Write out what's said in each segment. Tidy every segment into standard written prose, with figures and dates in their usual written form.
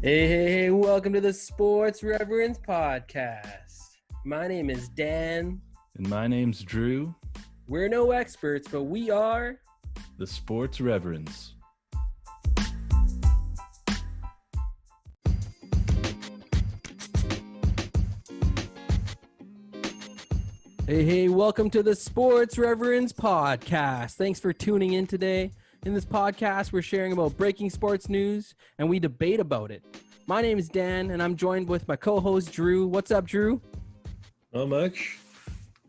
Hey, welcome to the Sports Reverends podcast. My name is Dan. And my name's Drew. We're no experts, but we are the Sports Reverends. Hey, welcome to the Sports Reverends podcast. Thanks for tuning in today. In this podcast, we're sharing about breaking sports news, and we debate about it. My name is Dan, and I'm joined with my co-host, Drew. What's up, Drew? Not much.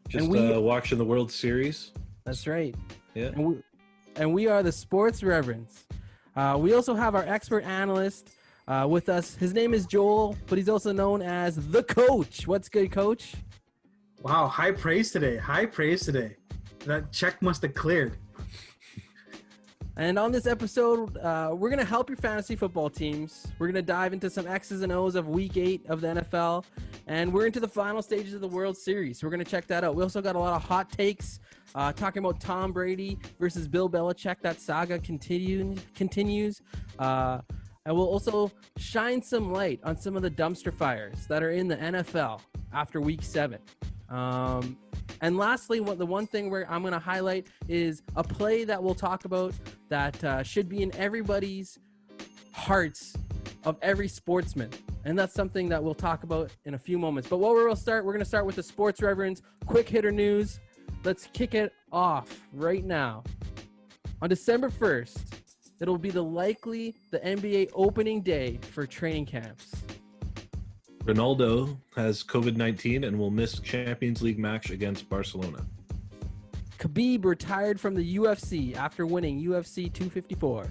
Just watching the World Series. That's right. Yeah. And we are the Sports Reverends. We also have our expert analyst with us. His name is Joel, but he's also known as the Coach. What's good, Coach? Wow, high praise today. That check must have cleared. And on this episode, we're going to help your fantasy football teams. We're going to dive into some X's and O's of Week 8 of the NFL. And we're into the final stages of the World Series. So we're going to check that out. We also got a lot of hot takes talking about Tom Brady versus Bill Belichick. That saga continues. And we'll also shine some light on some of the dumpster fires that are in the NFL after Week 7. And lastly, the one thing where I'm going to highlight is a play that we'll talk about that should be in everybody's hearts of every sportsman. And that's something that we'll talk about in a few moments. But we're going to start with the Sports Reverends quick hitter news. Let's kick it off right now. On December 1st, it'll be the NBA opening day for training camps. Ronaldo has COVID-19 and will miss Champions League match against Barcelona. Khabib retired from the UFC after winning UFC 254.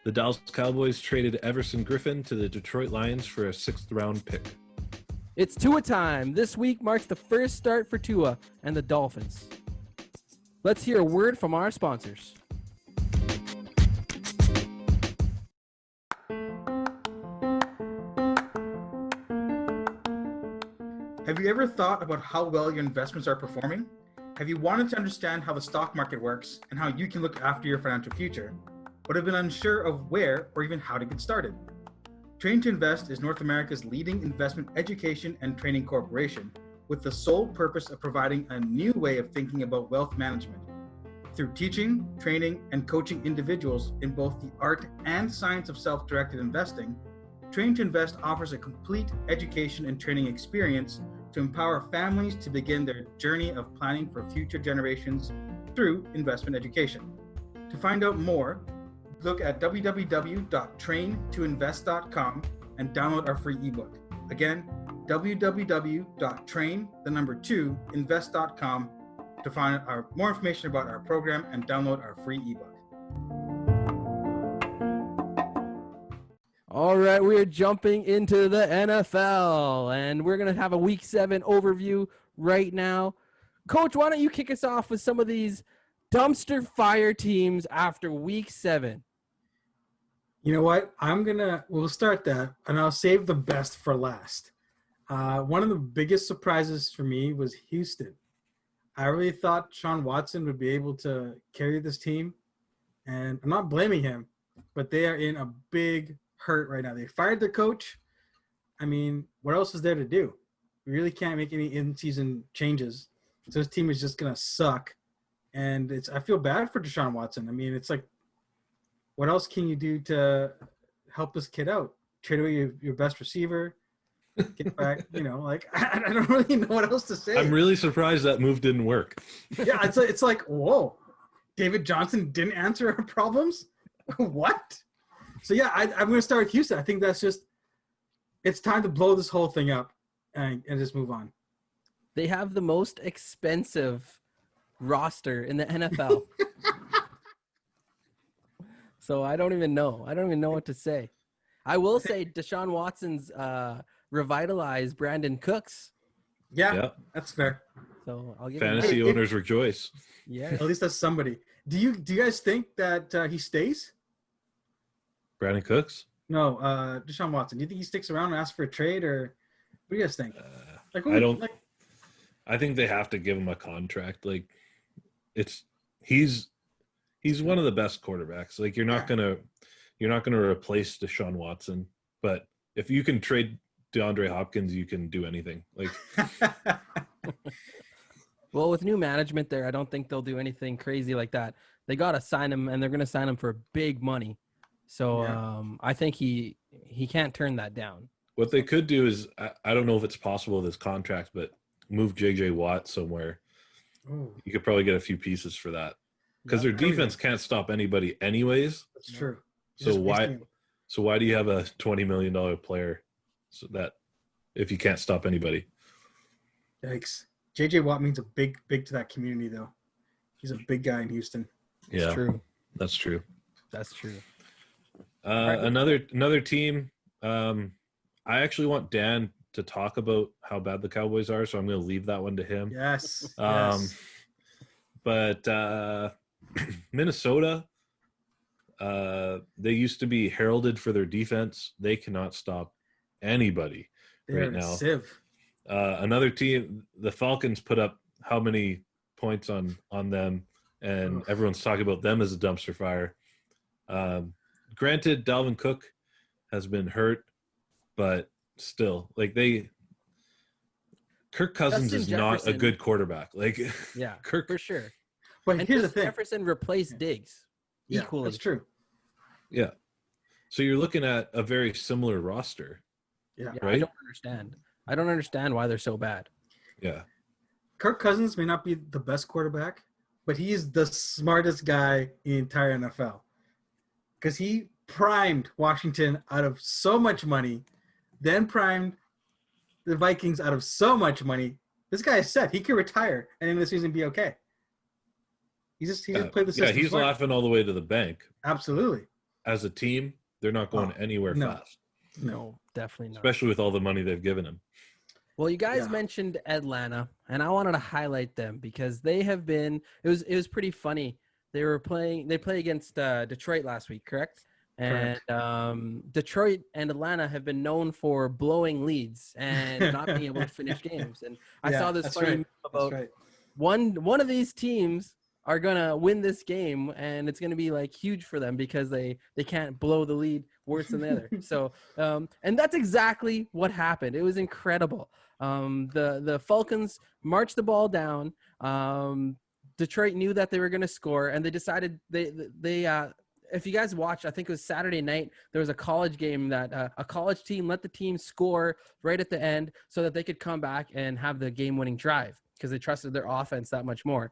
The Dallas Cowboys traded Everson Griffin to the Detroit Lions for a 6th-round pick. It's Tua time. This week marks the first start for Tua and the Dolphins. Let's hear a word from our sponsors. Have you ever thought about how well your investments are performing? Have you wanted to understand how the stock market works and how you can look after your financial future, but have been unsure of where or even how to get started? Train to Invest is North America's leading investment education and training corporation with the sole purpose of providing a new way of thinking about wealth management. Through teaching, training, and coaching individuals in both the art and science of self-directed investing, Train to Invest offers a complete education and training experience to empower families to begin their journey of planning for future generations through investment education. To find out more, look at www.traintoinvest.com and download our free ebook. Again, www.train2invest.com to find more information about our program and download our free ebook. All right, we are jumping into the NFL, and we're going to have a Week 7 overview right now. Coach, why don't you kick us off with some of these dumpster fire teams after Week 7? You know what? We'll start that, and I'll save the best for last. One of the biggest surprises for me was Houston. I really thought Sean Watson would be able to carry this team, and I'm not blaming him, but they are in a big hurt right now. They fired their coach. I mean, what else is there to do? We really can't make any in-season changes. So this team is just going to suck. And I feel bad for Deshaun Watson. I mean, it's like, what else can you do to help this kid out? Trade away your best receiver, get back, I don't really know what else to say. I'm really surprised that move didn't work. Yeah, it's like, whoa, David Johnson didn't answer our problems? What? So, yeah, I'm going to start with Houston. I think it's time to blow this whole thing up and just move on. They have the most expensive roster in the NFL. So I don't even know. I don't even know what to say. I will say Deshaun Watson's revitalized Brandon Cooks. Yeah, that's fair. So I'll give Fantasy owners rejoice. Yeah. At least that's somebody. Do you guys think that he stays? Brandon Cooks? No, Deshaun Watson. Do you think he sticks around and asks for a trade, or what do you guys think? I think they have to give him a contract. Like, he's one of the best quarterbacks. Like, you're not gonna replace Deshaun Watson. But if you can trade DeAndre Hopkins, you can do anything. Like, Well, with new management there, I don't think they'll do anything crazy like that. They got to sign him, and they're going to sign him for big money. So Yeah. I think he can't turn that down. what they could do is, I don't know if it's possible with his contract, but move J.J. Watt somewhere. Ooh, You could probably get a few pieces for that because their Everything. defense can't stop anybody anyways. that's true. He's So just why? wasting- So why do you have a $20 million player so that if you can't stop anybody? Yikes. JJ Watt means a big to that community, though. He's a big guy in Houston. It's true. That's true. That's true. Another team. I actually want Dan to talk about how bad the Cowboys are, so I'm going to leave that one to him. Yes. Yes. But Minnesota, they used to be heralded for their defense. They cannot stop anybody They're right a now. sieve. Another team, the Falcons, put up how many points on them, and Oof. everyone's talking about them as a dumpster fire. Granted, Dalvin Cook has been hurt, but still, like Kirk Cousins Justin is not a Jefferson- good quarterback. Like, Yeah, Kirk, for sure. But And here's the Justin thing. Jefferson replaced Diggs Yeah, equally. that's true. yeah. So you're looking at a very similar roster. Yeah. Yeah, I Right? don't understand. I don't understand why they're so bad. Yeah. Kirk Cousins may not be the best quarterback, but he is the smartest guy in the entire NFL. Because he primed Washington out of so much money, then primed the Vikings out of so much money. This guy is set. He could retire and in the season be okay. He just played the system. He's smart. laughing all the way to the bank. Absolutely. As a team, they're not going anywhere no. fast, No, definitely not. especially with all the money they've given him. Well, you guys Yeah. mentioned Atlanta, and I wanted to highlight them because they have been. It was pretty funny. They play against Detroit last week, correct? And Detroit and Atlanta have been known for blowing leads and not being able to finish games. And I Yeah, saw this that's funny right. meme That's about right. one of these teams are gonna win this game, and it's gonna be like huge for them because they can't blow the lead worse than the other. So and that's exactly what happened. It was incredible. The Falcons marched the ball down. Detroit knew that they were gonna score, and they decided they if you guys watched, I think it was Saturday night, there was a college game that a college team let the team score right at the end so that they could come back and have the game-winning drive because they trusted their offense that much more.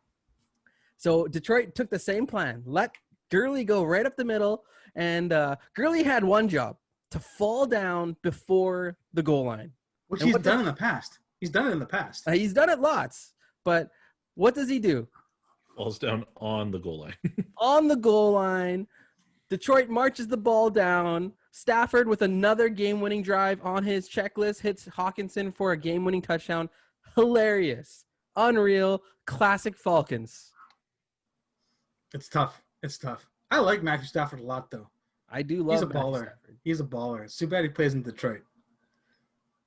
So Detroit took the same plan. Let Gurley go right up the middle, and Gurley had one job, to fall down before the goal line. Which And he's what done in the past. He's done it in the past. He's done it lots, but what does he do? Falls down on the goal line. On the goal line, Detroit marches the ball down. Stafford with another game-winning drive on his checklist hits Hawkinson for a game-winning touchdown. Hilarious. Unreal. Classic Falcons. It's tough. It's tough. I like Matthew Stafford a lot, though. I do love He's a Matthew baller. Stafford. He's a baller. It's too bad he plays in Detroit.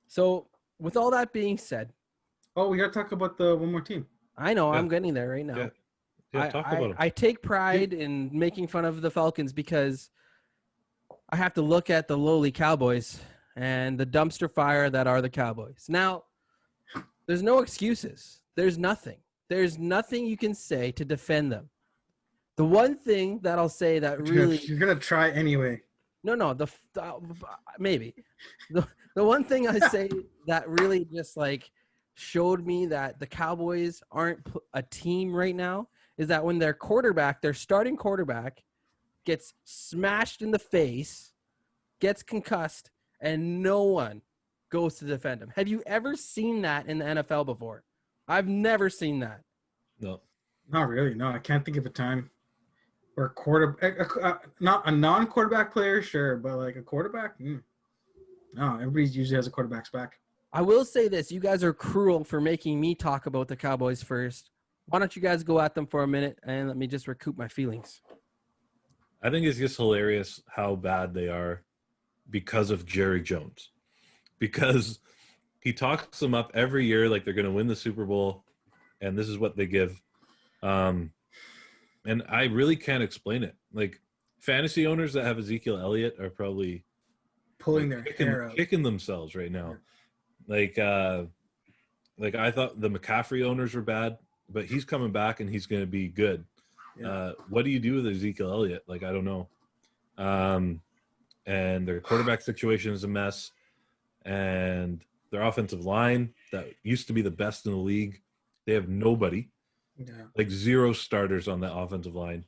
So with all that being said, Oh, we got to talk about the one more team. I know Yeah. I'm getting there right now. Yeah. Yeah, talk about him. I take pride in making fun of the Falcons because I have to look at the lowly Cowboys and the dumpster fire that are the Cowboys. Now, there's no excuses. There's nothing. There's nothing you can say to defend them. The one thing that I'll say that really You're gonna try anyway. no, maybe. The one thing I say that really just like showed me that the Cowboys aren't a team right now is that when their starting quarterback gets smashed in the face, gets concussed, and no one goes to defend him. Have you ever seen that in the NFL before? I've never seen that. No. Not really. No, I can't think of a time where not a non-quarterback player, sure, but like a quarterback. No, everybody usually has a quarterback's back. I will say this. You guys are cruel for making me talk about the Cowboys first. Why don't you guys go at them for a minute and let me just recoup my feelings? I think it's just hilarious how bad they are because of Jerry Jones. Because he talks them up every year like they're going to win the Super Bowl, and this is what they give. And I really can't explain it. Like, fantasy owners that have Ezekiel Elliott are probably pulling their hair out. kicking themselves right now. Like I thought the McCaffrey owners were bad, but he's coming back and he's going to be good. Yeah. What do you do with Ezekiel Elliott? Like, I don't know. And their quarterback situation is a mess, and their offensive line that used to be the best in the league, they have nobody. Yeah. Like 0 starters on that offensive line.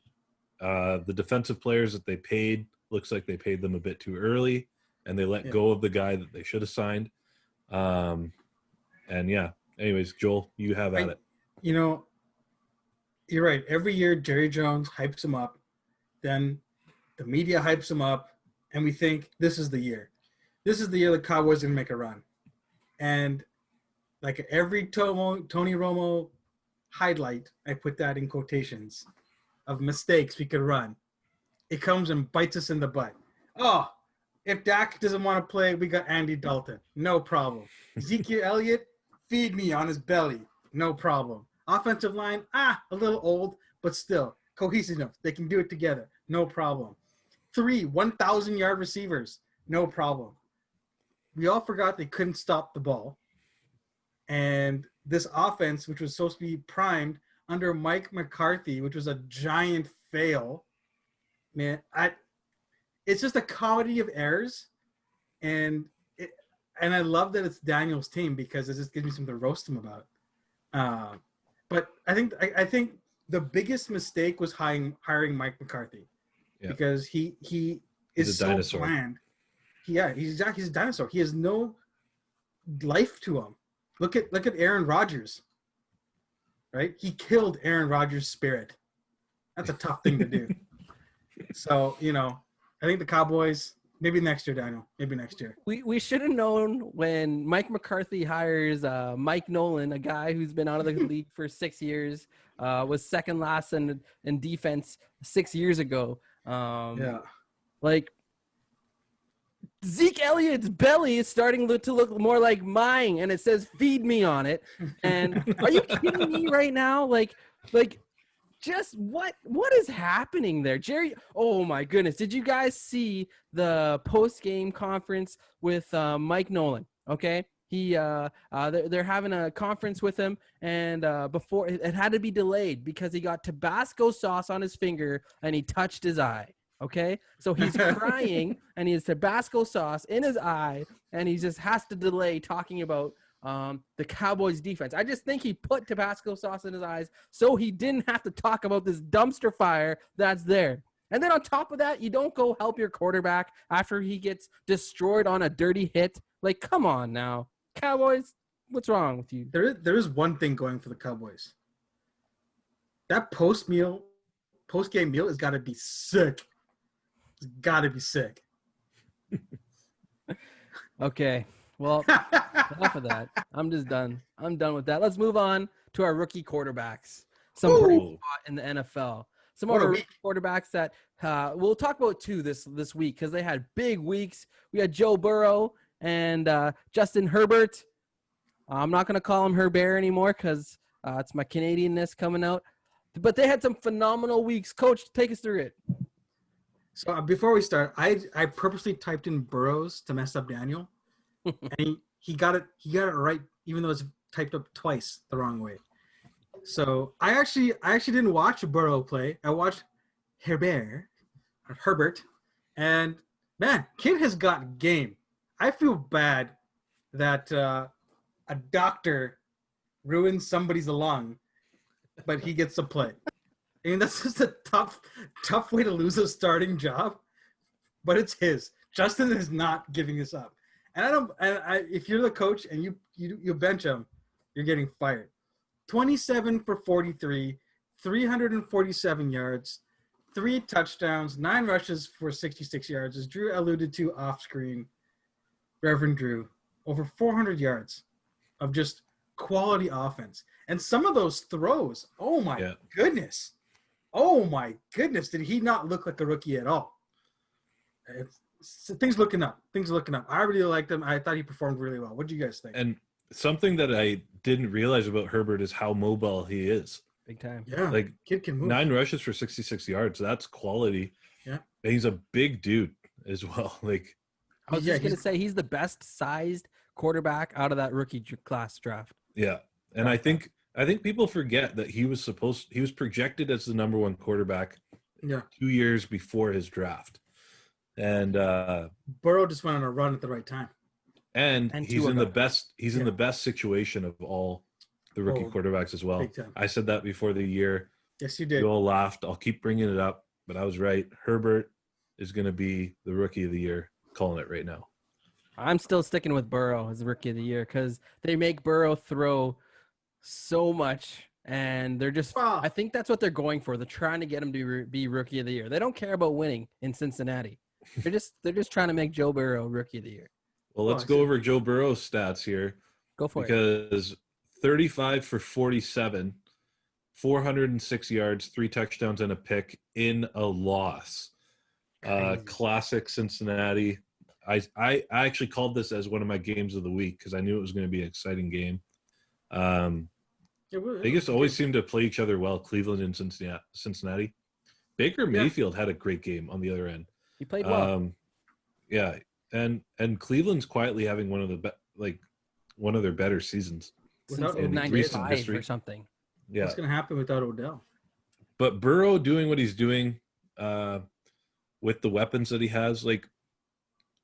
The defensive players that they paid, looks like they paid them a bit too early, and they let go of the guy that they should have signed. And yeah, anyways, Joel, you have at it. You know, you're right. Every year, Jerry Jones hypes him up. Then the media hypes him up, and we think this is the year. This is the year the Cowboys are going to make a run. And like every Tony Romo highlight, I put that in quotations, of mistakes we could run. It comes and bites us in the butt. Oh, if Dak doesn't want to play, we got Andy Dalton. No problem. Ezekiel Elliott, feed me on his belly. No problem. Offensive line, a little old, but still cohesive enough. They can do it together. No problem. 3 1,000-yard receivers. No problem. We all forgot they couldn't stop the ball. And this offense, which was supposed to be primed under Mike McCarthy, which was a giant fail, man, it's just a comedy of errors. And I love that it's Daniel's team because it just gives me something to roast him about. But I think the biggest mistake was hiring Mike McCarthy, because he is so dinosaur. bland. He's a dinosaur. He has no life to him. Look at Aaron Rodgers. Right? He killed Aaron Rodgers' spirit. That's a tough thing to do. So, I think the Cowboys, maybe next year, Daniel. Maybe next year. We should have known when Mike McCarthy hires Mike Nolan, a guy who's been out of the league for 6 years, was second last in defense 6 years ago. Like, Zeke Elliott's belly is starting to look more like mine, and it says "feed me" on it. And are you kidding me right now? Like, just what is happening there, Jerry? Oh my goodness! Did you guys see the post-game conference with Mike Nolan? Okay, they're having a conference with him, and before it had to be delayed because he got Tabasco sauce on his finger and he touched his eye. Okay, so he's crying and he has Tabasco sauce in his eye, and he just has to delay talking about the Cowboys defense. I just think he put Tabasco sauce in his eyes so he didn't have to talk about this dumpster fire that's there. And then on top of that, you don't go help your quarterback after he gets destroyed on a dirty hit. Like, come on now. Cowboys, what's wrong with you? There is one thing going for the Cowboys. That post-game meal has got to be sick. It's got to be sick. Okay. Well, enough of that. I'm just done. I'm done with that. Let's move on to our rookie quarterbacks. Some bright spot in the NFL. Some more rookie quarterbacks that we'll talk about two this week because they had big weeks. We had Joe Burrow and Justin Herbert. I'm not going to call him Herbert anymore because it's my Canadianness coming out. But they had some phenomenal weeks. Coach, take us through it. So before we start, I purposely typed in Burrows to mess up Daniel, and he got it right, even though it's typed up twice the wrong way. So I actually didn't watch Burrow play. I watched Herbert, and man, kid has got game. I feel bad that a doctor ruined somebody's lung, but he gets to play. I mean, that's just a tough way to lose a starting job, but it's his. Justin is not giving this up. And if you're the coach and you bench him, you're getting fired. 27 for 43, 347 yards, 3 touchdowns, 9 rushes for 66 yards. As Drew alluded to off screen, Reverend Drew, over 400 yards of just quality offense. And some of those throws, oh my goodness. Oh my goodness, did he not look like a rookie at all? Things looking up. I really liked him. I thought he performed really well. What do you guys think? And something that I didn't realize about Herbert is how mobile he is. Big time. Yeah, like kid can move. 9 rushes for 66 yards. That's quality. Yeah, and he's a big dude as well. Like, I was Yeah, just gonna he's- say he's the best sized quarterback out of that rookie class draft. Yeah, and I think people forget that he was projected as the number one quarterback Yeah. 2 years before his draft, and Burrow just went on a run at the right time. and And he's Tua in the got best in Yeah. the best situation of all the rookie Oh, quarterbacks as well. big time. I said that before the year. Yes, you did. You all laughed. I'll keep bringing it up, but I was right. Herbert is going to be the rookie of the year. Calling it right now. I'm still sticking with Burrow as the rookie of the year because they make Burrow throw so much, and they're just. Wow. I think that's what they're going for. They're trying to get him to be rookie of the year. They don't care about winning in Cincinnati. They're just trying to make Joe Burrow rookie of the year. Well, let's I go see. over Joe Burrow's stats here Go for it. because 35 for 47, 406 yards, 3 touchdowns, and a pick in a loss. Crazy. Classic Cincinnati. I actually called this as one of my games of the week because I knew it was going to be an exciting game. They just always seem to play each other well, Cleveland and Cincinnati. Baker Mayfield had a great game on the other end. He played well. Yeah, and Cleveland's quietly having one of their better seasons. Since Without in Odell. recent 95 history. or something. Yeah, What's going to happen without Odell? but Burrow doing what he's doing with the weapons that he has, like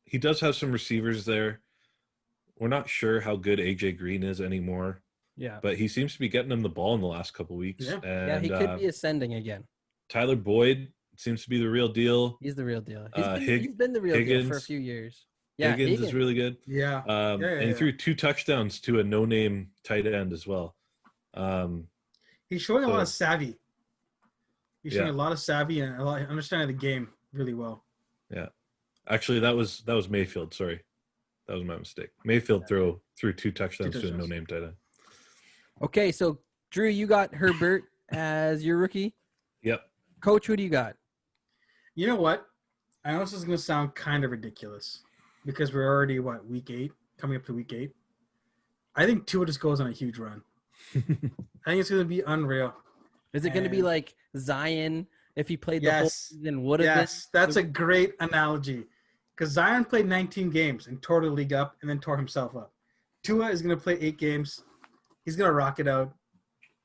he does have some receivers there. We're not sure how good AJ Green is anymore, Yeah. but he seems to be getting him the ball in the last couple weeks. Yeah. And, Yeah, he could be ascending again. Tyler Boyd seems to be the real deal. He's the real deal. He's been the real deal for a Higgins. few years. Yeah, Higgins is really good. Yeah. And he threw 2 touchdowns to a no-name tight end as well. He's showing a lot So- of savvy. He's showing Yeah. a lot of savvy and a lot of understanding the game really well. Actually, that was Mayfield. Sorry, that was my mistake. Mayfield threw 2 touchdowns to a touchdowns. no-name tight end. Okay, so Drew, you got Herbert as your rookie. Yep. Coach, who do you got? You know what? I know this is going to sound kind of ridiculous because we're already, week 8? Coming up to week 8. I think Tua just goes on a huge run. I think it's going to be unreal. Is it going to be And- like Zion if he played the whole Yes. season? Would have Yes, that's a great analogy. Because Zion played 19 games and tore the league up and then tore himself up. Tua is going to play 8 games. He's going to rock it out.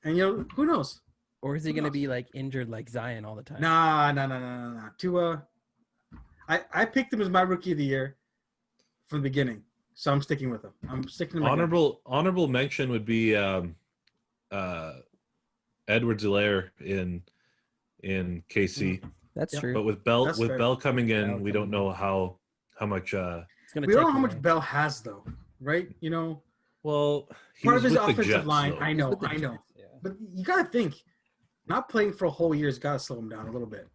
And, who knows? Or is he going to be like injured like Zion all the time? Nah. Tua, I picked him as my rookie of the year from the beginning. So I'm sticking with him. I'm sticking to my guns. Honorable mention would be Edwards-Helaire in KC. That's Yeah. true. But with Bell That's fair. Bell coming in, Bell we don't coming know how much. It's gonna We don't take know how much away. Bell has, though, right? Well, he Part was of his with the offensive Jets, line, though. I He's know. with the Jets, yeah. But you got to think, not playing for a whole year has got to slow him down a little bit,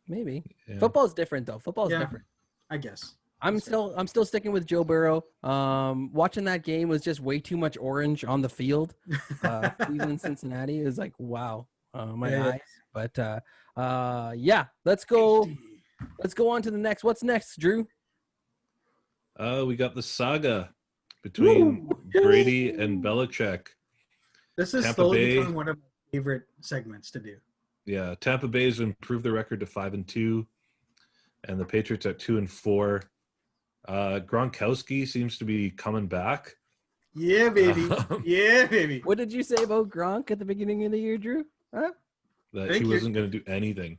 Maybe. Yeah. Football's different though. Football's Yeah. different. I guess. I'm still sticking with Joe Burrow. Watching that game was just way too much orange on the field. Cleveland, Cincinnati is like, wow, my Yeah. eyes. But yeah, let's go on to the next. What's next, Drew? We got the saga between Brady and Belichick. This is Tampa slowly Bay. becoming one of my favorite segments to do. Yeah, Tampa Bay has improved their record to 5-2, and the Patriots at 2-4. Gronkowski seems to be coming back. Yeah, baby. Yeah, baby. What did you say about Gronk at the beginning of the year, Drew? Huh? That Thank he you. wasn't going to do anything.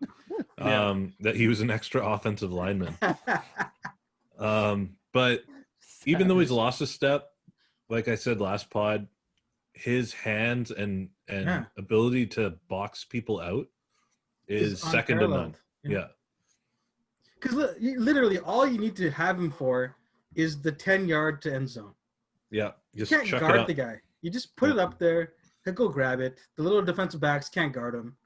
Yeah. That he was an extra offensive lineman. But even though he's lost a step, like I said last pod, his hands and Yeah. ability to box people out is second to none. Yeah. Because literally all you need to have him for is the 10-yard to end zone. Yeah. You Just can't chuck it guard up. the guy. You just put it up there. He'll go grab it. The little defensive backs can't guard him.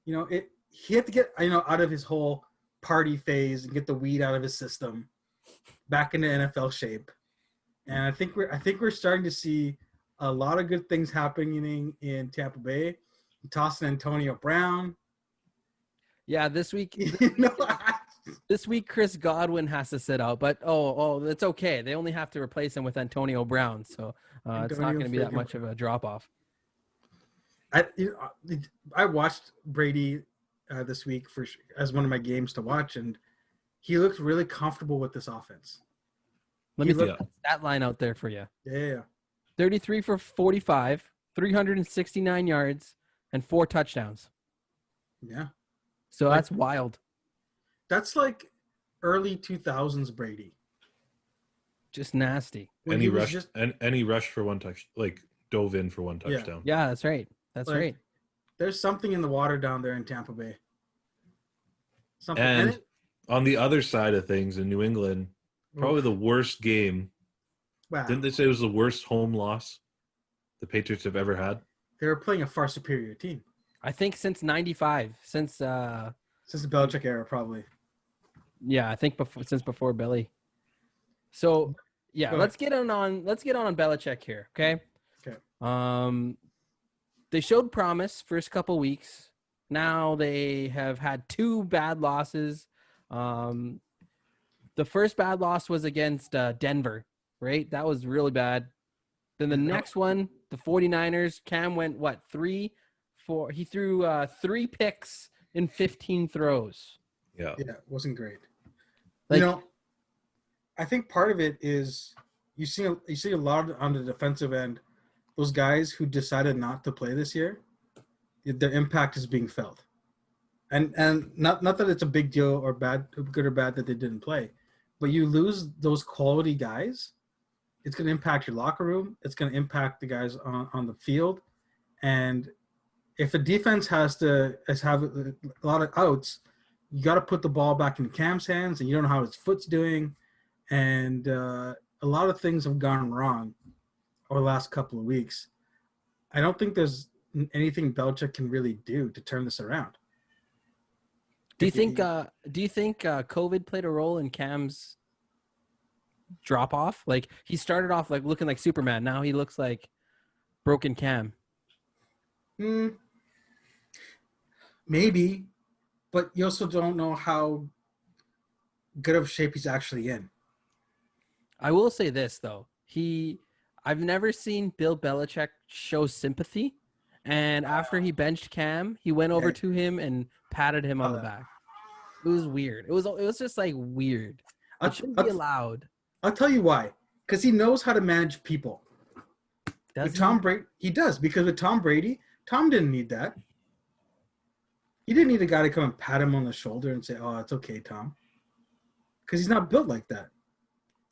He had to get out of his whole party phase and get the weed out of his system, back into NFL shape. And I think we're starting to see a lot of good things happening in Tampa Bay. Tossing Antonio Brown. Yeah, this week. You know, This week, Chris Godwin has to sit out, but it's okay. They only have to replace him with Antonio Brown, so it's not Antonio going to be that freaking much of a drop off. I watched Brady this week as one of my games to watch, and he looked really comfortable with this offense. Let me He throw looked- that line out there for you. Yeah. 33 for 45, 369 yards, and 4 touchdowns. Yeah. So Like- that's wild. That's like early 2000s Brady. Just nasty. When And he he was rushed just and he rushed for one touch, like dove in for one Yeah. touchdown. Yeah, that's right. That's Like, right. there's something in the water down there in Tampa Bay. Something. And on the other side of things in New England, probably the worst game. wow. Didn't they say it was the worst home loss the Patriots have ever had? They were playing a far superior team I think since 95, since since the Belichick era, probably. yeah, I think since before Billy. So, yeah, Go let's get on Belichick here, okay? Okay. They showed promise first couple weeks. Now they have had 2 bad losses. The first bad loss was against Denver, right? That was really bad. Then the next one, the 49ers, Cam went, 3, 4. He threw 3 picks in 15 throws. Yeah. Yeah, it wasn't great. Like, I think part of it is you see a lot on the defensive end. Those guys who decided not to play this year, their impact is being felt, and not that it's a big deal or bad, good or bad that they didn't play, but you lose those quality guys, it's going to impact your locker room. It's going to impact the guys on the field, and if a defense has have a lot of outs, you got to put the ball back in Cam's hands, and you don't know how his foot's doing, and a lot of things have gone wrong over the last couple of weeks. I don't think there's anything Belichick can really do to turn this around. do you think COVID played a role in Cam's drop off? Like, he started off like looking like Superman. Now he looks like broken Cam. Maybe, but you also don't know how good of shape he's actually in. I will say this though. I've never seen Bill Belichick show sympathy. And after he benched Cam, he went over to him and patted him on the back. It was weird. It was just like weird. It shouldn't be allowed. I'll tell you why. Because he knows how to manage people. With Tom Brady, he does. Because with Tom Brady, Tom didn't need that. He didn't need a guy to come and pat him on the shoulder and say, "Oh, it's okay, Tom." Because he's not built like that.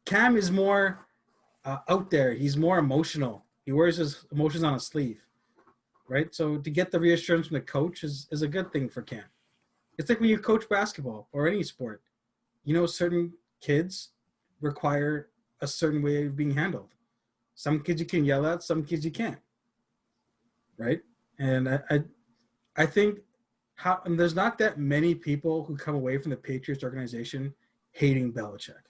Cam is more out there. He's more emotional. He wears his emotions on his sleeve, right? So to get the reassurance from the coach is a good thing for Cam. It's like when you coach basketball or any sport. You know, certain kids require a certain way of being handled. Some kids you can yell at, some kids you can't, right? And I think and there's not that many people who come away from the Patriots organization hating Belichick,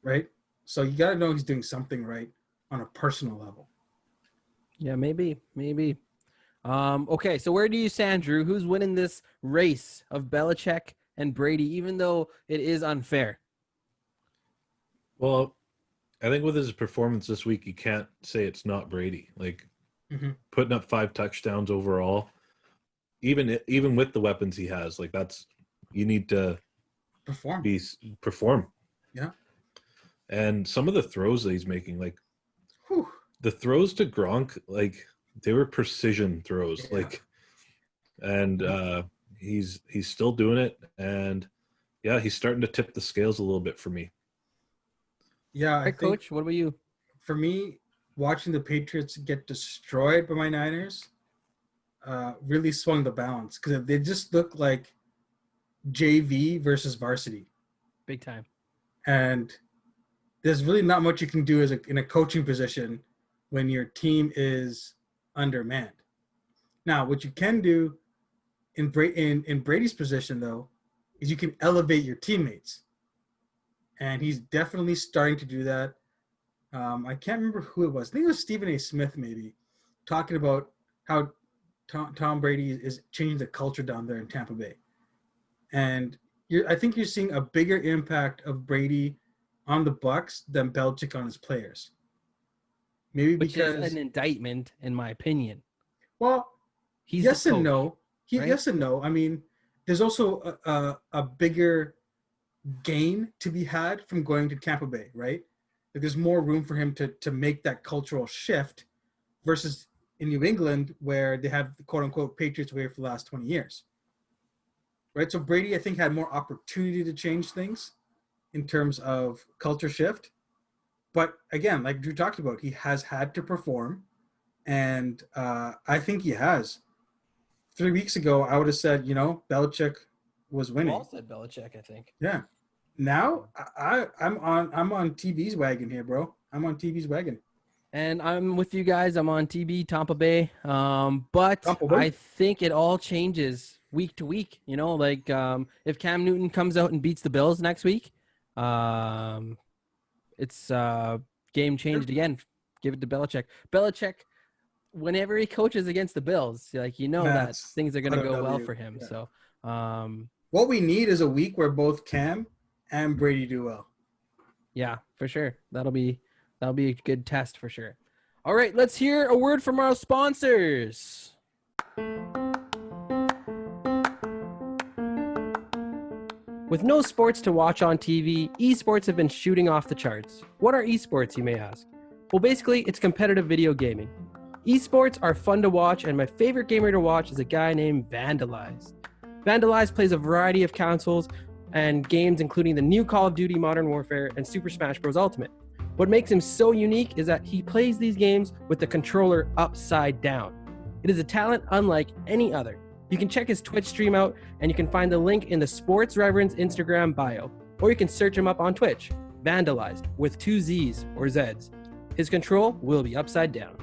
right? So you got to know he's doing something right on a personal level. Yeah, maybe. Okay, so where do you stand, Drew? Who's winning this race of Belichick and Brady, even though it is unfair? Well, I think with his performance this week, you can't say it's not Brady. Like putting up 5 touchdowns overall, even with the weapons he has, like you need to perform. Yeah. And some of the throws that he's making, like the throws to Gronk, like they were precision throws, he's still doing it, and yeah, he's starting to tip the scales a little bit for me. Yeah, I think, Coach, what about you? For me, watching the Patriots get destroyed by my Niners really swung the balance because they just look like JV versus varsity. Big time. And there's really not much you can do in a coaching position when your team is undermanned. Now, what you can do in Brady's position, though, is you can elevate your teammates. And he's definitely starting to do that. I can't remember who it was. I think it was Stephen A. Smith, maybe, talking about how Tom Brady is changing the culture down there in Tampa Bay. And I think you're seeing a bigger impact of Brady on the Bucs than Belichick on his players. Maybe Which because is an indictment, in my opinion. Well, He's yes the and coach, no. right? Yes and no. I mean, there's also a bigger gain to be had from going to Tampa Bay, right? Like there's more room for him to make that cultural shift versus in New England where they have the quote unquote Patriots way for the last 20 years. Right? So Brady, I think, had more opportunity to change things in terms of culture shift. But again, like Drew talked about, he has had to perform. And I think he has. 3 weeks ago, I would have said, Belichick was winning. All said Belichick, I think. Yeah. Now I'm on TB's wagon here, bro. I'm on TB's wagon. And I'm with you guys. I'm on TB Tampa Bay. But Tampa Bay? I think it all changes week to week. If Cam Newton comes out and beats the Bills next week, it's game changed again. Give it to Belichick. Belichick, whenever he coaches against the Bills, that things are going to go well for him. Yeah. So, what we need is a week where both Cam and Brady do well. yeah, for sure. That'll be a good test for sure. All right, let's hear a word from our sponsors. With no sports to watch on TV, esports have been shooting off the charts. What are esports, you may ask? Well, basically, it's competitive video gaming. Esports are fun to watch, and my favorite gamer to watch is a guy named Vandalize. Vandalize plays a variety of consoles and games, including the new Call of Duty Modern Warfare and Super Smash Bros. Ultimate. What makes him so unique is that he plays these games with the controller upside down. It is a talent unlike any other. You can check his Twitch stream out, and you can find the link in the Sports Reverends Instagram bio, or you can search him up on Twitch, Vandalized, with 2 Z's or Z's. His control will be upside down.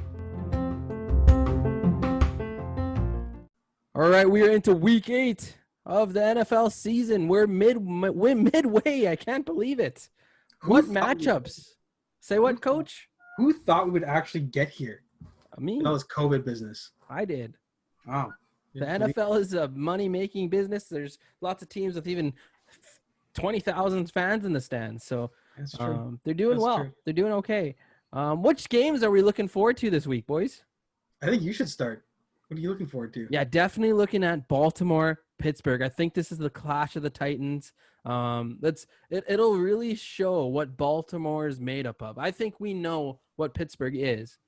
All right, we are into week 8 of the NFL season. We're midway. I can't believe it. What matchups? Say what, Coach? Who thought we would actually get here? Me. That was COVID business. I did. Wow. The NFL is a money-making business. There's lots of teams with even 20,000 fans in the stands. So That's true. they're doing That's well. true. They're doing okay. Which games are we looking forward to this week, boys? I think you should start. What are you looking forward to? Yeah, definitely looking at Baltimore, Pittsburgh. I think this is the clash of the Titans. It'll really show what Baltimore is made up of. I think we know what Pittsburgh is.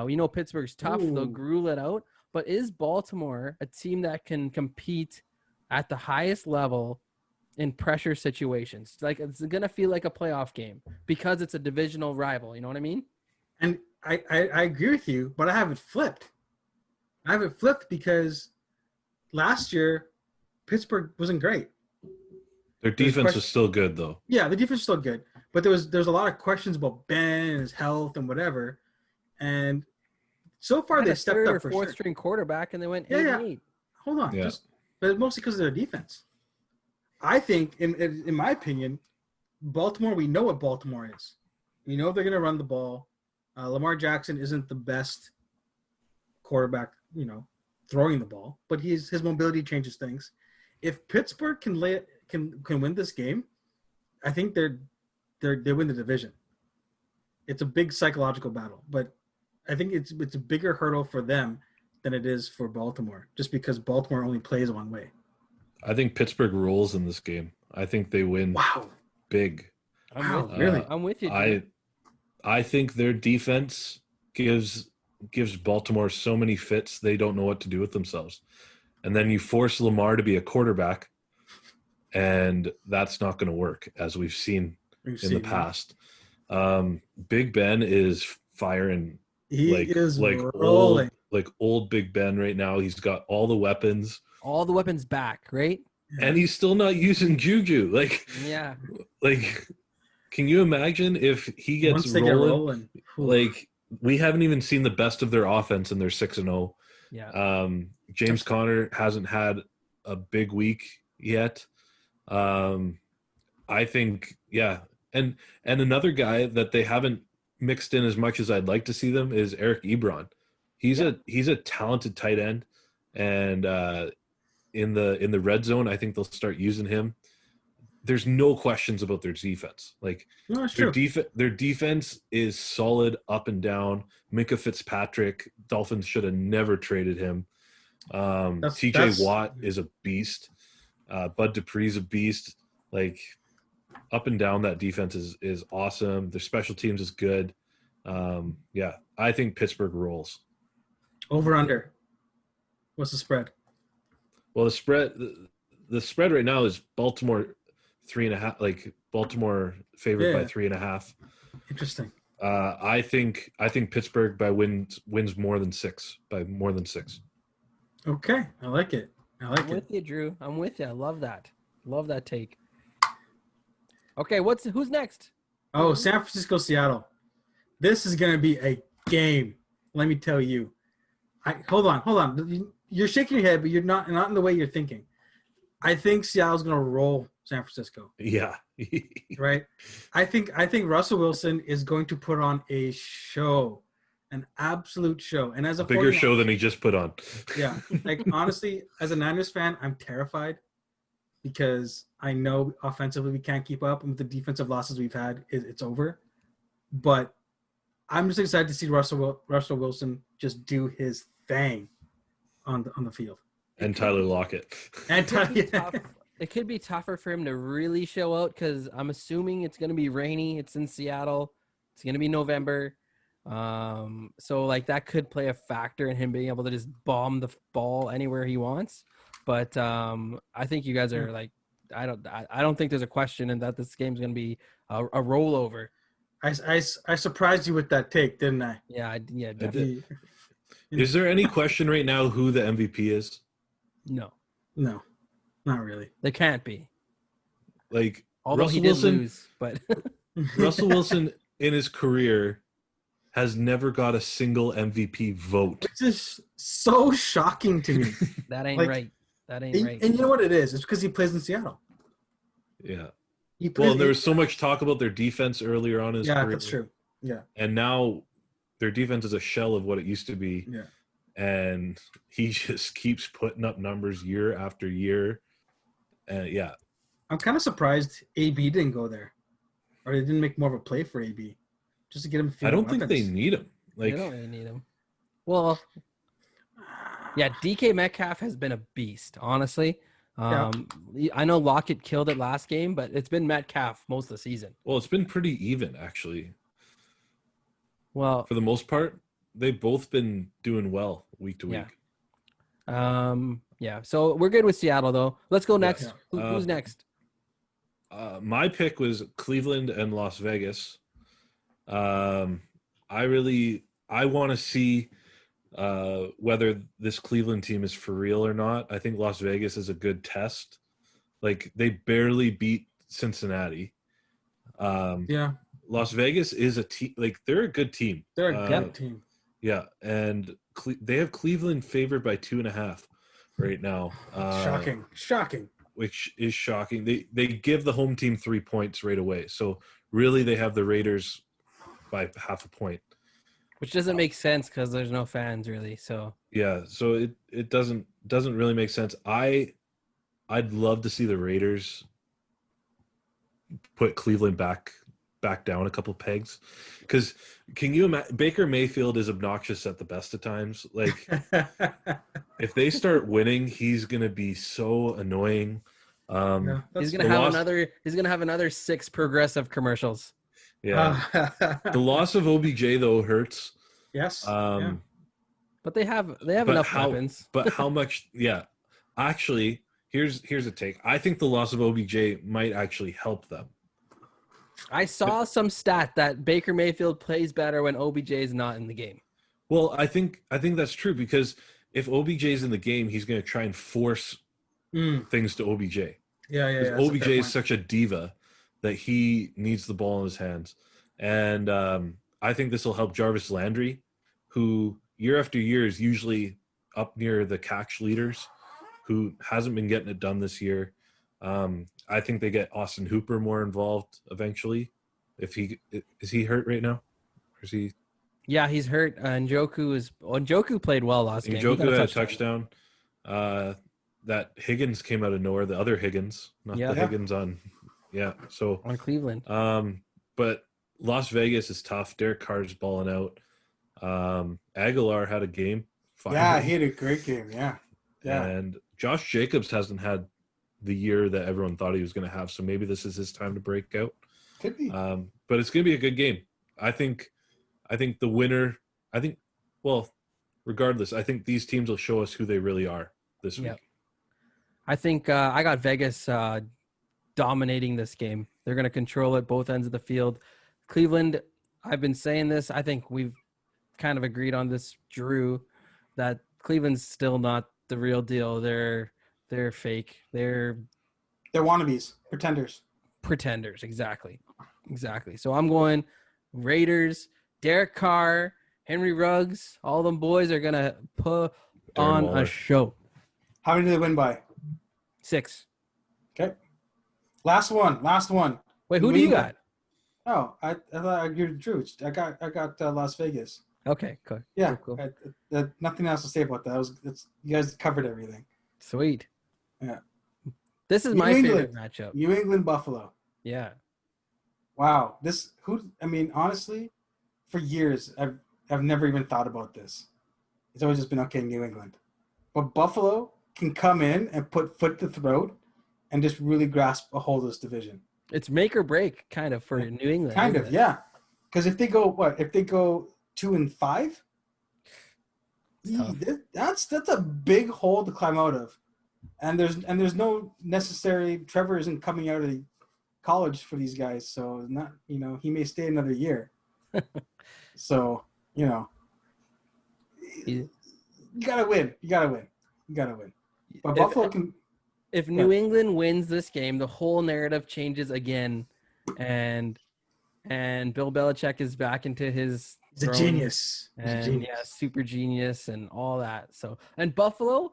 We know Pittsburgh's tough. Ooh. They'll gruel it out. But is Baltimore a team that can compete at the highest level in pressure situations? Like, it's going to feel like a playoff game because it's a divisional rival. You know what I mean? And I agree with you, but I have it flipped. I have it flipped because last year Pittsburgh wasn't great. Their defense was still good, though. Yeah, the defense was still good, but there's a lot of questions about Ben and his health and whatever. And so far they stepped up for fourth sure. string quarterback, and they went 8-8. Hold on, Yeah. but mostly because of their defense. I think, in my opinion, Baltimore. We know what Baltimore is. We know they're going to run the ball. Lamar Jackson isn't the best quarterback, throwing the ball, but his mobility changes things. If Pittsburgh can win this game, I think they win the division. It's a big psychological battle, but I think it's a bigger hurdle for them than it is for Baltimore, just because Baltimore only plays one way. I think Pittsburgh rolls in this game. I think they win Wow. big. Really? I'm with you. Dude. I think their defense gives Baltimore so many fits they don't know what to do with themselves. And then you force Lamar to be a quarterback, and that's not going to work, as we've seen in the past. Big Ben is firing. He is rolling. Old Big Ben right now. He's got all the weapons. All the weapons back, right? And he's still not using Juju. Yeah. Can you imagine if he gets Once they get rolling? We haven't even seen the best of their offense, and they're 6-0. Yeah. James Conner hasn't had a big week yet. I think, yeah. And another guy that they haven't mixed in as much as I'd like to see them is Eric Ebron. He's a talented tight end, and in the red zone, I think they'll start using him. There's no questions about their defense. Their defense is solid up and down. Minka Fitzpatrick, Dolphins should have never traded him. TJ Watt is a beast. Bud Dupree's a beast. Like up and down, that defense is awesome. Their special teams is good. Yeah, I think Pittsburgh rolls. Over under. What's the spread? Well, the spread right now is Baltimore 3.5. Like Baltimore favored by 3.5. Interesting. I think Pittsburgh wins more than 6 by more than 6. Okay, I like it. I'm with you, Drew. I'm with you. I love that. Love that take. Okay, who's next? Oh, San Francisco, Seattle. This is gonna be a game. Let me tell you. Hold on. You're shaking your head, but you're not in the way you're thinking. I think Seattle's gonna roll San Francisco. Yeah. Right. I think Russell Wilson is going to put on a show, an absolute show, and as a bigger show than he just put on. Yeah, like honestly, as a Niners fan, I'm terrified because I know offensively we can't keep up, and with the defensive losses we've had, it's over. But I'm just excited to see Russell Wilson just do his thing on the field. And Tyler Lockett. And It could be tougher for him to really show out because I'm assuming it's going to be rainy. It's in Seattle. It's going to be November. So like that could play a factor in him being able to just bomb the ball anywhere he wants. But I think you guys are like, I don't think there's a question in that this game's going to be a rollover. I surprised you with that take, didn't I? Yeah, definitely. Is there any question right now who the MVP is? No, not really. there can't be. Like Although Russell he did Wilson, lose, but Russell Wilson in his career has never got a single MVP vote. Which is so shocking to me. that ain't Like, right. That ain't right. And you know what it is? It's because he plays in Seattle. Yeah. Well, There was so much talk about their defense earlier on in his career. Yeah, that's true. Yeah. And now their defense is a shell of what it used to be. Yeah. And he just keeps putting up numbers year after year. And yeah. I'm kind of surprised AB didn't go there. Or they didn't make more of a play for AB. Just to get him I don't think they need him. They don't really need him. Well, yeah, DK Metcalf has been a beast, honestly. I know Lockett killed it last game, but it's been Metcalf most of the season. Well, it's been pretty even, actually. Well, for the most part, they've both been doing well week to week. Yeah. So we're good with Seattle, though. Let's go next. Yeah. Who's next? My pick was Cleveland and Las Vegas. I want to see whether this Cleveland team is for real or not. I think Las Vegas is a good test. Like they barely beat Cincinnati. Las Vegas is a team. Like they're a good team. They're a good team. Yeah, and they have Cleveland favored by 2.5 right now. Shocking. Which is shocking. They give the home team 3 points right away. So really, they have the Raiders by 0.5 point. Which doesn't make sense because there's no fans really. So yeah, so it doesn't really make sense. I'd love to see the Raiders put Cleveland back down a couple pegs, because can you imagine? Baker Mayfield is obnoxious at the best of times. Like if they start winning, he's gonna be so annoying. He's gonna have another 6 progressive commercials. Yeah. The loss of OBJ though hurts. Yes. But they have enough weapons. But how much? Yeah. Actually, here's a take. I think the loss of OBJ might actually help them. I saw some stat that Baker Mayfield plays better when OBJ is not in the game. Well, I think that's true, because if OBJ is in the game, he's going to try and force things to OBJ. Yeah. OBJ is such a diva that he needs the ball in his hands. And I think this will help Jarvis Landry, who year after year is usually up near the catch leaders, who hasn't been getting it done this year. I think they get Austin Hooper more involved eventually. Is he hurt right now? Or is he? Yeah, he's hurt. Njoku played well last game. Njoku had a touchdown. That Higgins came out of nowhere. The other Higgins, not the Higgins on. Yeah, so on Cleveland. But Las Vegas is tough. Derek Carr's balling out. Aguilar had a game. Finally. Yeah, he had a great game. Yeah. And Josh Jacobs hasn't had the year that everyone thought he was going to have. So maybe this is his time to break out. Could be. But it's going to be a good game. I think the winner. Well, regardless, I think these teams will show us who they really are this week. Yep. I think I got Vegas dominating this game. They're going to control it both ends of the field. Cleveland, I've been saying this. I think we've kind of agreed on this, Drew, that Cleveland's still not the real deal. They're fake. They're wannabes, pretenders. Exactly. So I'm going Raiders, Derek Carr, Henry Ruggs. All them boys are going to put on a show. How many do they win by? 6. Okay. Last one. Wait, who do you got? Oh, I thought you're Drew. I got Las Vegas. Okay, cool. Yeah, Cool. nothing else to say about that. You guys covered everything. Sweet. Yeah. This is New my England. favorite matchup. New England Buffalo. Yeah. Wow. Honestly, for years I've never even thought about this. It's always just been okay, New England. But Buffalo can come in and put foot to throat and just really grasp a hold of this division. It's make or break kind of for New England. Kind of, yeah. Because if they go 2-5, that's a big hole to climb out of. And there's no necessary. Trevor isn't coming out of college for these guys, so not he may stay another year. So you gotta win. But Buffalo can. If New England wins this game, the whole narrative changes again, and Bill Belichick is back into his. He's a genius. Yeah, super genius and all that. So, and Buffalo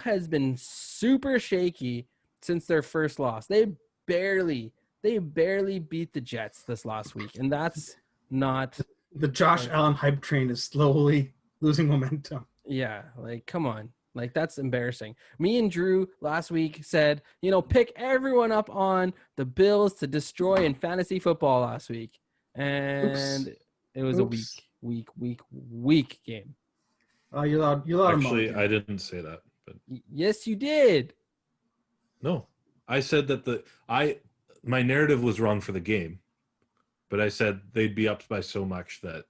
has been super shaky since their first loss. They barely beat the Jets this last week, and that's not the Josh Allen hype train is slowly losing momentum. Yeah, like come on. Like that's embarrassing. Me and Drew last week said, pick everyone up on the Bills to destroy in fantasy football last week. And it was a weak game. Oh, you allowed Actually, I didn't say that. But yes, you did. No, I said that my narrative was wrong for the game, but I said they'd be up by so much that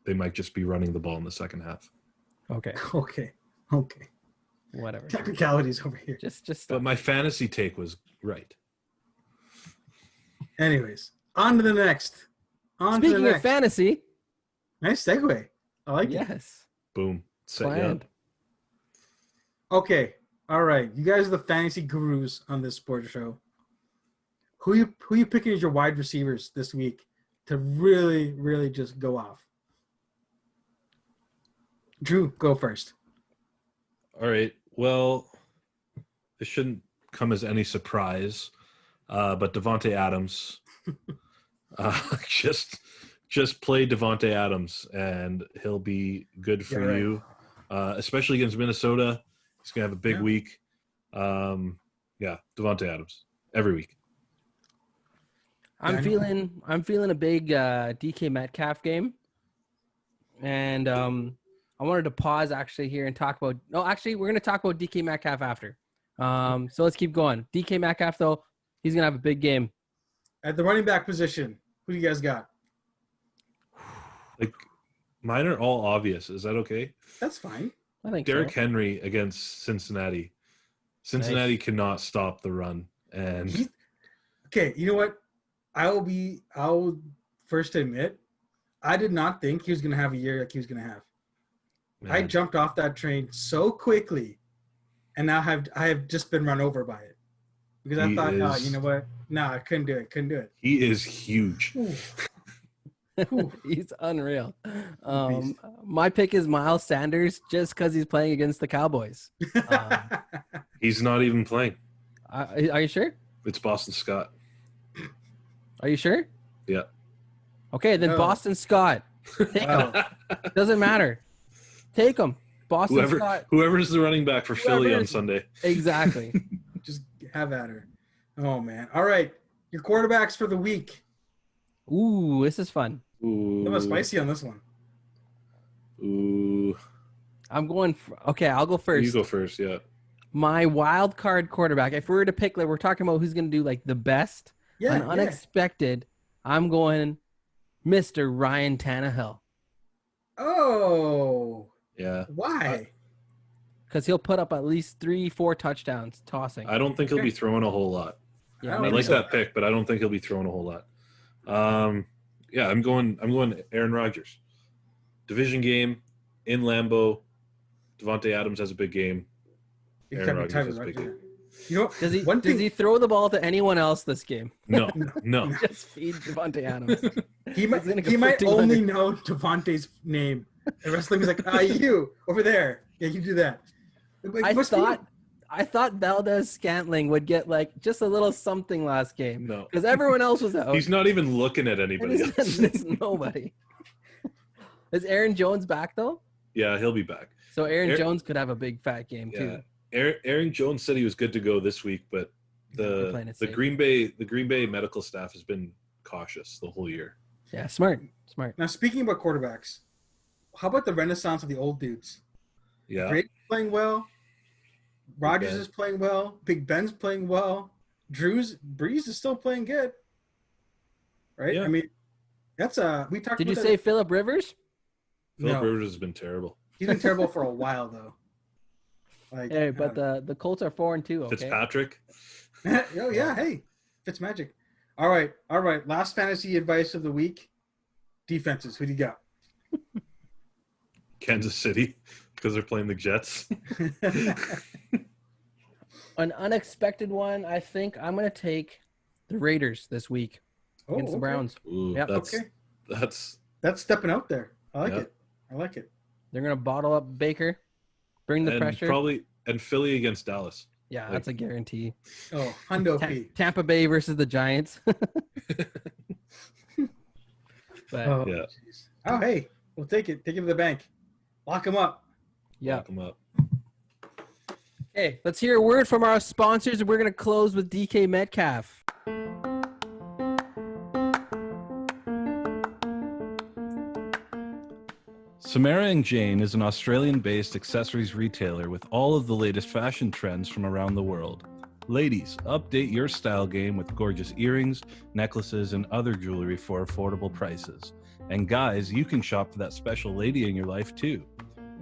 they might just be running the ball in the second half. Okay. Whatever. Technicalities over here. Just. But my fantasy take was right. Anyways, on to the next. Speaking of fantasy, nice segue. I like it. Yes. Boom. Set you up. Okay. All right. You guys are the fantasy gurus on this sports show. Who you picking as your wide receivers this week to really, really just go off? Drew, go first. All right. Well, this shouldn't come as any surprise, but Devontae Adams, just play Devontae Adams, and he'll be good for you, especially against Minnesota. He's gonna have a big week. Devontae Adams every week. I'm feeling a big DK Metcalf game, and I wanted to pause actually here and talk about. No, actually, we're going to talk about DK Metcalf after. So let's keep going. DK Metcalf, though, he's going to have a big game. At the running back position, who do you guys got? Like, mine are all obvious. Is that okay? That's fine. I think Derrick Henry against Cincinnati. Cincinnati cannot stop the run, and okay. You know what? I'll first admit, I did not think he was going to have a year like he was going to have. Man. I jumped off that train so quickly, and now I have just been run over by it because I thought, you know what? No, I couldn't do it. He is huge. He's unreal. My pick is Miles Sanders just because he's playing against the Cowboys. He's not even playing. Are you sure? It's Boston Scott. Are you sure? Yeah. Okay, then Boston Scott. Take him. Doesn't matter. Take him. Boston Scott. Whoever's the running back for Philly on Sunday. Exactly. Just have at her. Oh, man. All right. Your quarterbacks for the week. Ooh, this is fun. Ooh. I'm spicy on this one. Ooh. I'm going. Okay, I'll go first. You go first, yeah. my wild card quarterback, if we were to pick, like we're talking about who's going to do like the best, Yeah, an yeah. unexpected, I'm going Mr. Ryan Tannehill. Oh, Yeah. why? Because he'll put up at least 3-4 touchdowns tossing. I don't think he'll be throwing a whole lot. Yeah, I I don't like think that pick, but I don't think he'll be throwing a whole lot. Yeah, I'm going Aaron Rodgers. Division game in Lambeau. Devontae Adams has a big game. You Aaron can't be Rodgers tired has of a big Rodgers. game. You know, Does he one does thing he throw the ball to anyone else this game? No, no. Just feed Devontae Adams. he might He's gonna go he for might 200. only know Devontae's name. The rest of them is like, you over there. Yeah, you do that. Like, I must be- thought Valdez Scantling would get like just a little something last game No. because everyone else was out. He's not even looking at And anybody else. there's nobody. Is Aaron Jones back though? Yeah, he'll be back. So Aaron Aaron- Jones could have a big fat game Yeah. too. Aaron Jones said he was good to go this week, but They're playing it the safe. Green Bay medical staff has been cautious the whole year. Yeah, smart. Now, speaking about quarterbacks, how about the renaissance of the old dudes? Yeah. Brady's playing well. Rodgers Ben. is playing well. Big Ben's playing well. Breeze is still playing good. Right? Yeah. I mean, that's we talked Did you about say Phillip Rivers? Philip No. Rivers has been terrible. He's been terrible for a while though. Like, Hey, but the Colts are 4-2. Okay. Fitzpatrick. oh yeah, hey, Fitzmagic. All right. Last fantasy advice of the week: defenses. Who do you got? Kansas City because they're playing the Jets. An unexpected one. I think I'm gonna take the Raiders this week against the Browns. Ooh, Yep. that's That's stepping out there. I like Yeah. it. I like it. They're gonna bottle up Baker, bring the and pressure. probably and Philly against Dallas. Yeah, like- that's a guarantee. Oh, Hundo P. Tampa Bay versus the Giants. But Oh, Yeah. jeez. Oh, hey, we'll take it. Take it to the bank. Lock him up. yeah. Lock 'em up. Hey, let's hear a word from our sponsors, and we're gonna close with DK Metcalf. Samara and Jane is an Australian-based accessories retailer with all of the latest fashion trends from around the world. Ladies, update your style game with gorgeous earrings, necklaces, and other jewelry for affordable prices. And guys, you can shop for that special lady in your life too.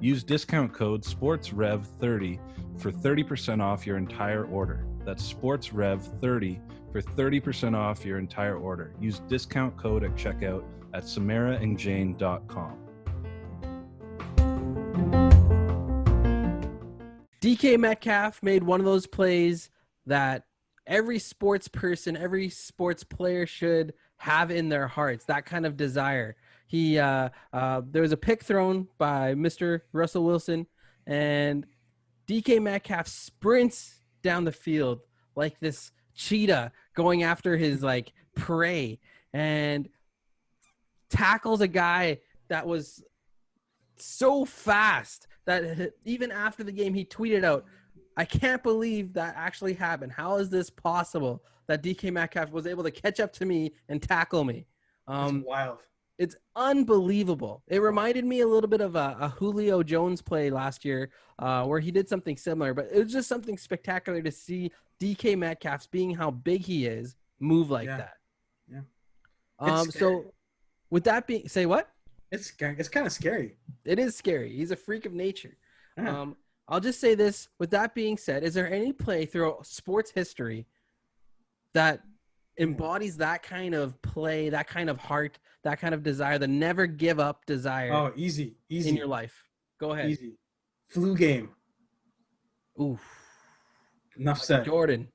Use discount code SPORTSREV30 for 30% off your entire order. That's SPORTSREV30 for 30% off your entire order. Use discount code at checkout at samaraandjane.com. DK Metcalf made one of those plays that every sports person, every sports player should have in their hearts, that kind of desire. There was a pick thrown by Mr. Russell Wilson, and DK Metcalf sprints down the field like this cheetah going after his like prey and tackles a guy that was so fast that even after the game he tweeted out, "I can't believe that actually happened. How is this possible that DK Metcalf was able to catch up to me and tackle me?" That's wild. It's unbelievable. It reminded me a little bit of a Julio Jones play last year where he did something similar, but it was just something spectacular to see DK Metcalf, being how big he is, move like Yeah. that. Yeah. It's scary. So with that being, say what? It's kind of scary. It is scary. He's a freak of nature. Yeah. I'll just say this. With that being said, is there any play throughout sports history that embodies that kind of play, that kind of heart, that kind of desire, the never give up desire Oh, easy. in your life? Go ahead. Easy. Flu game. Oof. Enough said. Jordan.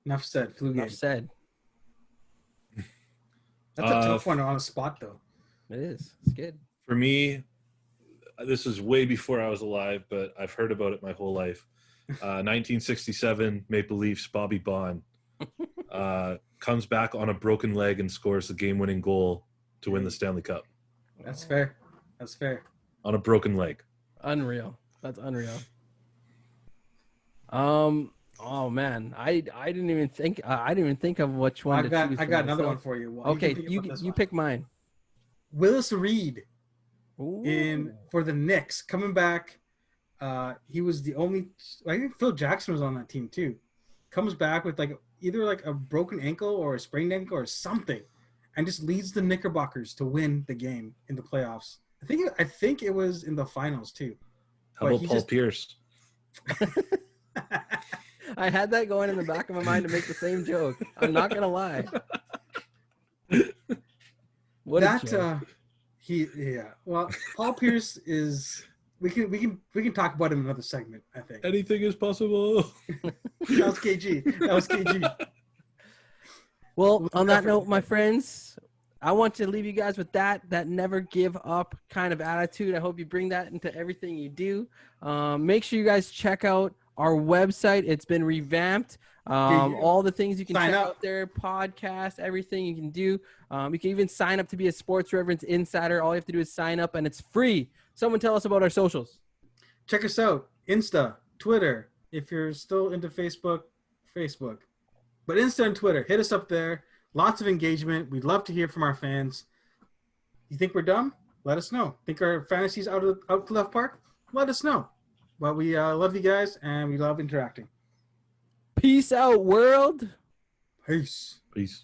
Enough said. Flu game. Enough said. That's a tough one on a spot though. It is. It's good. For me, this is way before I was alive, but I've heard about it my whole life. 1967 Maple Leafs, Bobby Bond comes back on a broken leg and scores the game-winning goal to win the Stanley Cup That's fair. That's fair. on a broken leg. Unreal. That's unreal. Oh man, I didn't even think of which one I to got choose. I for got another one myself. for you. Okay, can think you about this you one. pick mine. Willis Reed Ooh. for the Knicks coming back He was the only. I think Phil Jackson was on that team too. Comes back with like either like a broken ankle or a sprained ankle or something, and just leads the Knickerbockers to win the game in the playoffs. I think it was in the finals too. How about Paul Pierce? I had that going in the back of my mind to make the same joke. I'm not gonna lie. What a joke. Well, Paul Pierce is. We can talk about him in another segment. I think Anything is possible. that was KG. Well, on that note, my friends, I want to leave you guys with that never give up kind of attitude. I hope you bring that into everything you do. Make sure you guys check out our website. It's been revamped. All the things you can check out there, podcast, everything you can do. You can even sign up to be a Sports Reverends Insider. All you have to do is sign up, and it's free. Someone tell us about our socials. Check us out. Insta, Twitter. If you're still into Facebook. But Insta and Twitter, hit us up there. Lots of engagement. We'd love to hear from our fans. You think we're dumb? Let us know. Think our fantasy's out to left park? Let us know. But we love you guys, and we love interacting. Peace out, world. Peace. Peace.